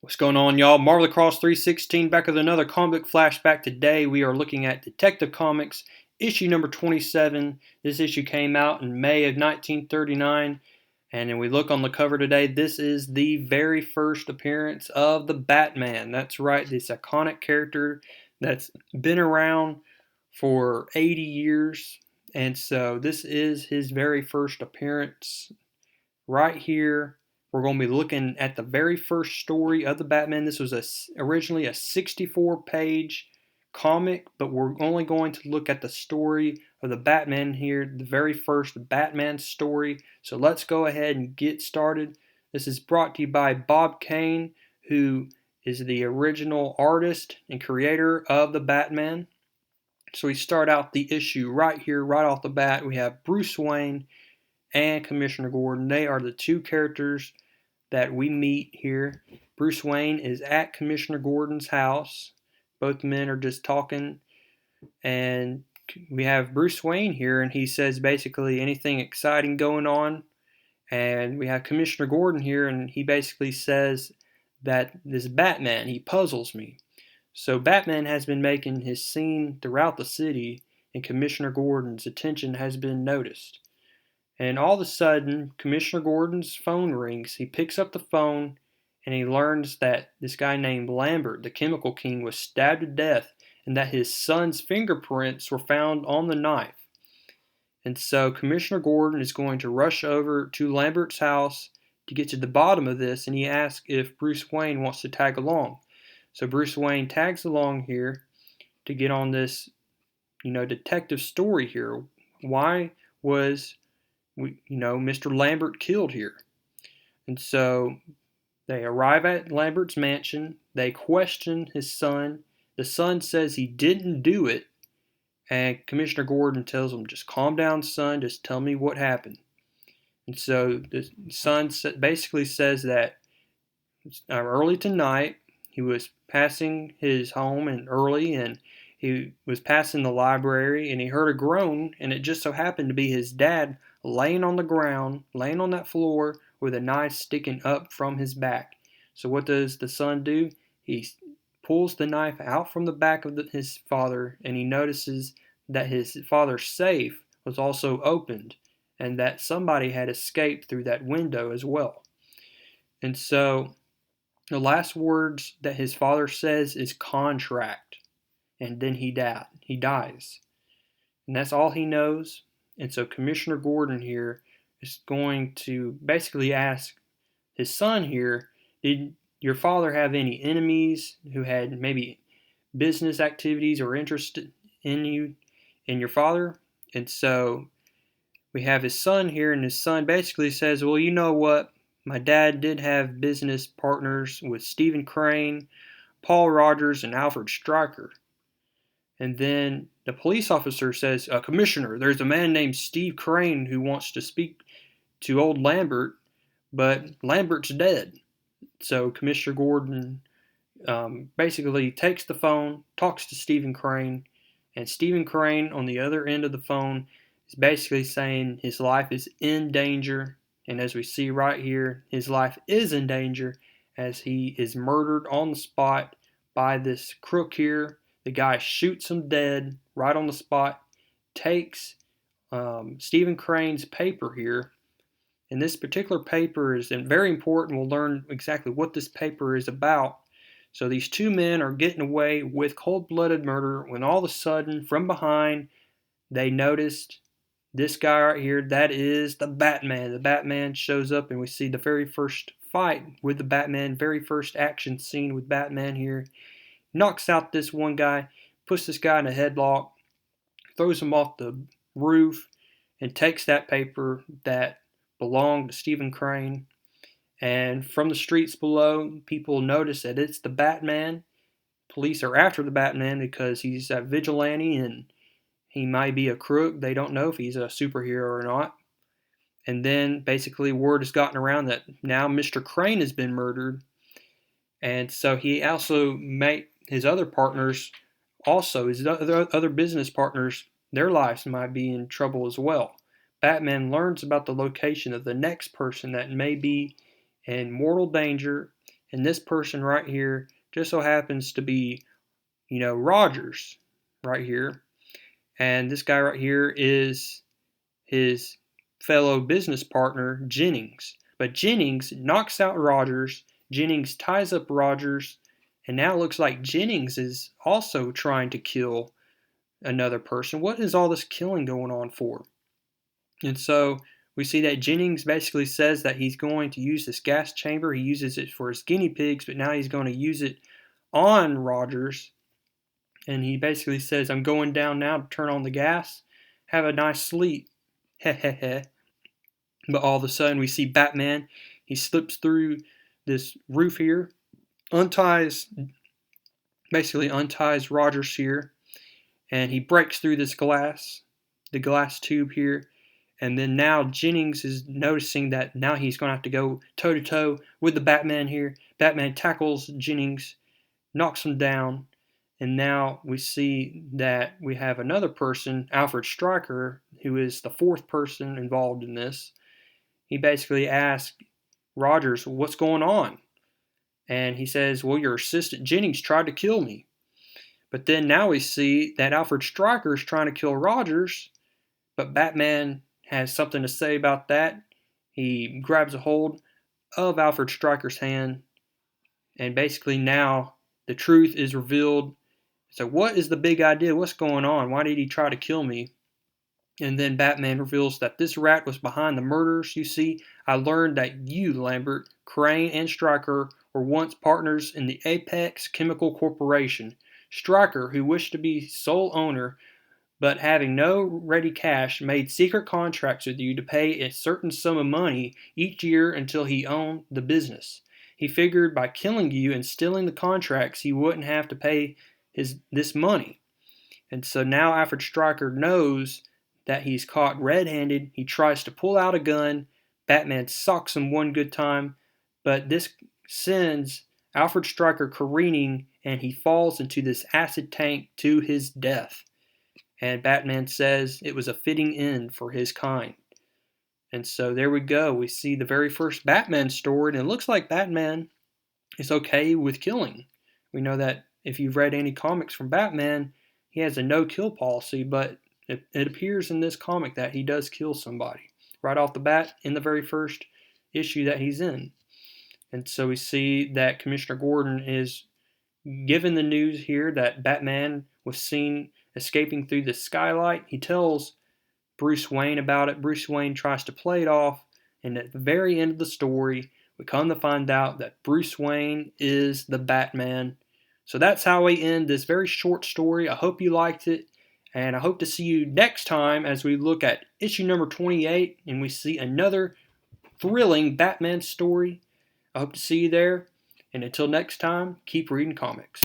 What's going on, y'all? Marvel Across 316 back with another comic book flashback. Today we are looking at Detective Comics issue number 27. This issue came out in May of 1939. And then we look on the cover today. This is the very first appearance of the Batman. That's right, this iconic character that's been around for 80 years. And so this is his very first appearance right here. We're going to be looking at the very first story of the Batman. This was originally a 64-page comic, but we're only going to look at the story of the Batman here, the very first Batman story. So let's go ahead and get started. This is brought to you by Bob Kane, who is the original artist and creator of the Batman. So we start out the issue right here, right off the bat. We have Bruce Wayne and Commissioner Gordon. They are the two characters that we meet here. Bruce Wayne is at Commissioner Gordon's house. Both men are just talking, and we have Bruce Wayne here, and he says basically anything exciting going on. And we have Commissioner Gordon here, and he basically says that this Batman, he puzzles me. So Batman has been making his scene throughout the city, and Commissioner Gordon's attention has been noticed. And all of a sudden, Commissioner Gordon's phone rings. He picks up the phone and he learns that this guy named Lambert, the Chemical King, was stabbed to death and that his son's fingerprints were found on the knife. And so Commissioner Gordon is going to rush over to Lambert's house to get to the bottom of this, and he asks if Bruce Wayne wants to tag along. So Bruce Wayne tags along here to get on this, detective story here. Why was Mr. Lambert killed here? And so they arrive at Lambert's mansion. They question his son. The son says he didn't do it. And Commissioner Gordon tells him, just calm down, son. Just tell me what happened. And so the son basically says that early tonight, he was passing his home early, and he was passing the library, and he heard a groan, and it just so happened to be his dad laying on the ground, laying on that floor with a knife sticking up from his back. So what does the son do? He pulls the knife out from the back of his father, and he notices that his father's safe was also opened, and that somebody had escaped through that window as well. And so the last words that his father says is contract, and then he dies. And that's all he knows. And so Commissioner Gordon here is going to basically ask his son here, did your father have any enemies who had maybe business activities or interest in your father? And so we have his son here, and his son basically says, well, you know what? My dad did have business partners with Stephen Crane, Paul Rogers, and Alfred Stryker. And then the police officer says, Commissioner, there's a man named Steve Crane who wants to speak to old Lambert, but Lambert's dead. So Commissioner Gordon basically takes the phone, talks to Stephen Crane, and Stephen Crane on the other end of the phone is basically saying his life is in danger. And as we see right here, his life is in danger as he is murdered on the spot by this crook here. The guy shoots him dead right on the spot, takes Stephen Crane's paper here. And this particular paper is very important. We'll learn exactly what this paper is about. So these two men are getting away with cold-blooded murder when all of a sudden, from behind, they noticed this guy right here. That is the Batman. The Batman shows up, and we see the very first fight with the Batman, very first action scene with Batman here. Knocks out this one guy, puts this guy in a headlock, throws him off the roof, and takes that paper that belonged to Stephen Crane. And from the streets below, people notice that it's the Batman. Police are after the Batman because he's a vigilante and he might be a crook. They don't know if he's a superhero or not. And then basically word has gotten around that now Mr. Crane has been murdered. And so he also made his other partners, also his other business partners, their lives might be in trouble as well. Batman learns about the location of the next person that may be in mortal danger, And this person right here just so happens to be, Rogers right here. And this guy right here is his fellow business partner, Jennings. But Jennings knocks out Rogers. Jennings ties up Rogers. And now it looks like Jennings is also trying to kill another person. What is all this killing going on for? And so we see that Jennings basically says that he's going to use this gas chamber. He uses it for his guinea pigs, but now he's going to use it on Rogers. And he basically says, I'm going down now to turn on the gas. Have a nice sleep. Heh. But all of a sudden we see Batman. He slips through this roof here, basically unties Rogers here, and he breaks through this the glass tube here. And then now Jennings is noticing that now he's going to have to go toe-to-toe with the Batman here. Batman tackles Jennings, knocks him down, and now we see that we have another person, Alfred Stryker, who is the fourth person involved in this. He basically asks Rogers, what's going on? And he says, well, your assistant Jennings tried to kill me. But then now we see that Alfred Stryker is trying to kill Rogers, but Batman has something to say about that. He grabs a hold of Alfred Stryker's hand, and basically now the truth is revealed. So what is the big idea? What's going on? Why did he try to kill me? And then Batman reveals that this rat was behind the murders. You see, I learned that you, Lambert, Crane, and Stryker were once partners in the Apex Chemical Corporation. Stryker, who wished to be sole owner, but having no ready cash, made secret contracts with you to pay a certain sum of money each year until he owned the business. He figured by killing you and stealing the contracts, he wouldn't have to pay this money. And so now Alfred Stryker knows that he's caught red-handed. He tries to pull out a gun. Batman socks him one good time, but this sends Alfred Stryker careening, and he falls into this acid tank to his death. And Batman says it was a fitting end for his kind. And so there we go. We see the very first Batman story, and it looks like Batman is okay with killing. We know that if you've read any comics from Batman, he has a no-kill policy, but it appears in this comic that he does kill somebody right off the bat in the very first issue that he's in. And so we see that Commissioner Gordon is given the news here that Batman was seen escaping through the skylight. He tells Bruce Wayne about it. Bruce Wayne tries to play it off, and at the very end of the story, we come to find out that Bruce Wayne is the Batman. So that's how we end this very short story. I hope you liked it, and I hope to see you next time as we look at issue number 28 and we see another thrilling Batman story. I hope to see you there, and until next time, keep reading comics.